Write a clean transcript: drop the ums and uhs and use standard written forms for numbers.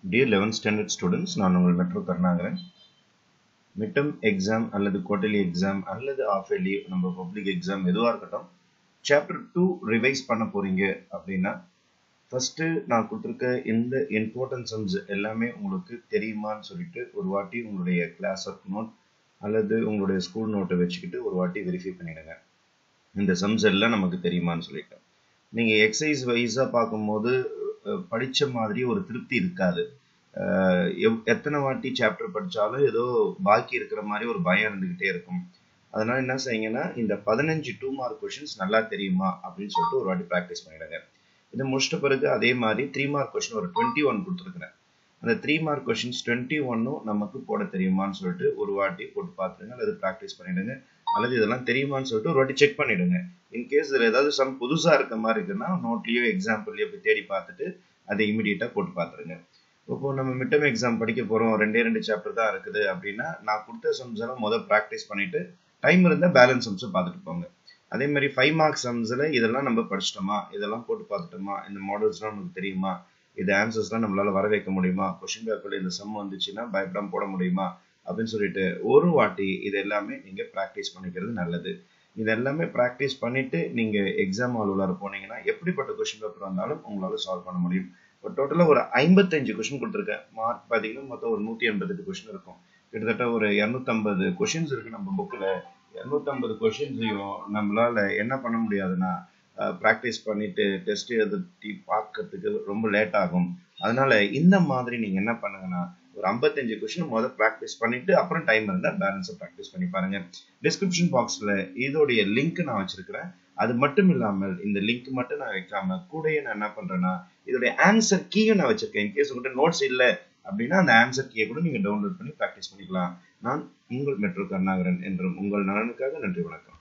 Dear 11th standard students, நான் உங்கள் metro Karunakaran. Midterm exam அல்லது குவார்டர்லி எக்ஸாம் அல்லது ஆஃப் இயர்லி நம்ம பப்ளிக் எக்ஸாம் எதுவாக இருக்கட்டும், சாப்டர் 2 ரிவைஸ் பண்ண போறீங்க அப்படின்னா ஃபர்ஸ்ட் நான் கொடுத்துருக்க இந்த இம்பார்ட்டன்ட் சம்ஸ் எல்லாமே உங்களுக்கு தெரியுமான்னு சொல்லிட்டு ஒரு வாட்டி உங்களுடைய கிளாஸ் ஒர்க் நோட் அல்லது உங்களுடைய ஸ்கூல் நோட்டை வச்சுக்கிட்டு ஒரு வாட்டி வெரிஃபை பண்ணிடுங்க. இந்த சம்ஸ் எல்லாம் நமக்கு தெரியுமான்னு சொல்லிட்டு நீங்கள் எக்ஸசைஸ் வைஸாக பார்க்கும்போது படித்த மாதிரி ஒரு திருப்தி இருக்காது. எத்தனை வாட்டி சாப்டர் படித்தாலும் ஏதோ பாக்கி இருக்கிற மாதிரி ஒரு பயம் இருந்துக்கிட்டே இருக்கும். அதனால என்ன செய்யுங்கன்னா, இந்த 15 2 மார்க் கொஷின்ஸ் நல்லா தெரியுமா அப்படின்னு சொல்லிட்டு ஒரு வாட்டி ப்ராக்டிஸ் பண்ணிடுங்க. இதை முடிச்சிட்ட பிறகு அதே மாதிரி 3 மார்க் கொஷின் ஒரு 21 கொடுத்துருக்குறேன். அந்த 3 மார்க் கொஷின்ஸ் 21ம் நமக்கு போட தெரியுமான்னு சொல்லிட்டு ஒரு வாட்டி போட்டு பார்த்துருங்க, அல்லது ப்ராக்டிஸ் பண்ணிடுங்க, அல்லது இதெல்லாம் தெரியுமான்னு சொல்லிட்டு ஒரு வாட்டி செக் பண்ணிடுங்க. இன்கேஸ் இதில் ஏதாவது சம் புதுசாக இருக்க மாதிரி இருக்குன்னா நோட்லேயோ எக்ஸாம்பிள்லையோ போய் தேடி பார்த்துட்டு அதை இமீடியட்டாக போட்டு பார்த்துருங்க. இப்போ நம்ம மிட்டம் எக்ஸாம் படிக்க போகிறோம், 2 சாப்டர் தான் இருக்குது அப்படின்னா நான் கொடுத்த சம்ஸ் எல்லாம் முதல் ப்ராக்டிஸ் பண்ணிட்டு டைம் இருந்தால் பேலன்ஸ் சம்ஸை பார்த்துட்டு போங்க. அதே மாதிரி 5 மார்க் சம்ஸில் இதெல்லாம் நம்ம படிச்சிட்டோமா, இதெல்லாம் போட்டு பார்த்துட்டோமா, இந்த மாடல்ஸ்லாம் நமக்கு தெரியுமா, இது ஆன்சர்ஸ்லாம் நம்மளால வர வைக்க முடியுமா, கொஸ்டின் பேப்பரில் இந்த சம் வந்துச்சுன்னா பயப்படாம போட முடியுமா அப்படின்னு சொல்லிட்டு ஒரு வாட்டி இது எல்லாமே நீங்கள் ப்ராக்டிஸ் பண்ணிக்கிறது நல்லது. இது எல்லாமே ப்ராக்டிஸ் பண்ணிட்டு நீங்கள் எக்ஸாம் ஹால் போனீங்கன்னா எப்படிப்பட்ட கொஸ்டின் பேப்பர் வந்தாலும் உங்களால் சால்வ் பண்ண முடியும். இப்போ டோட்டலாக ஒரு 55 கொஸ்டின் கொடுத்துருக்கேன். மார்க் பார்த்தீங்கன்னா மொத்தம் ஒரு 188 கொஸ்டின் இருக்கும். கிட்டத்தட்ட ஒரு 250 கொஸ்டின்ஸ் இருக்கு நம்ம புக்கில். 250 கொஸ்டின்ஸையும் நம்மளால என்ன பண்ண முடியாதுன்னா ப்ராக்டிஸ் பண்ணிட்டு டெஸ்ட் எழுதி பார்க்கறதுக்கு ரொம்ப லேட் ஆகும். அதனால இந்த மாதிரி நீங்க என்ன பண்ணுங்கன்னா, ஒரு 55 கொஸ்டின் முதல்ல ப்ராக்டிஸ் பண்ணிட்டு அப்புறம் டைம் இருந்தால் பேலன்ஸை ப்ராக்டிஸ் பண்ணி பாருங்க. டிஸ்கிரிப்ஷன் பாக்ஸ்ல இதோடைய லிங்க் நான் வச்சிருக்கிறேன். அது மட்டும் இல்லாமல் இந்த லிங்க் மட்டும் நான் வைக்காம கூடயே நான் என்ன பண்றேன்னா, இதோடைய ஆன்சர் கீயும் நான் வச்சிருக்கேன். இன்கேஸ் உங்கள்கிட்ட நோட்ஸ் இல்லை அப்படின்னா அந்த ஆன்சர் கீயை கூட நீங்க டவுன்லோட் பண்ணி ப்ராக்டிஸ் பண்ணிக்கலாம். நான் உங்கள் மெட்ரோ கருணாகரன் என்றும் உங்கள் நலனுக்காக. நன்றி, வணக்கம்.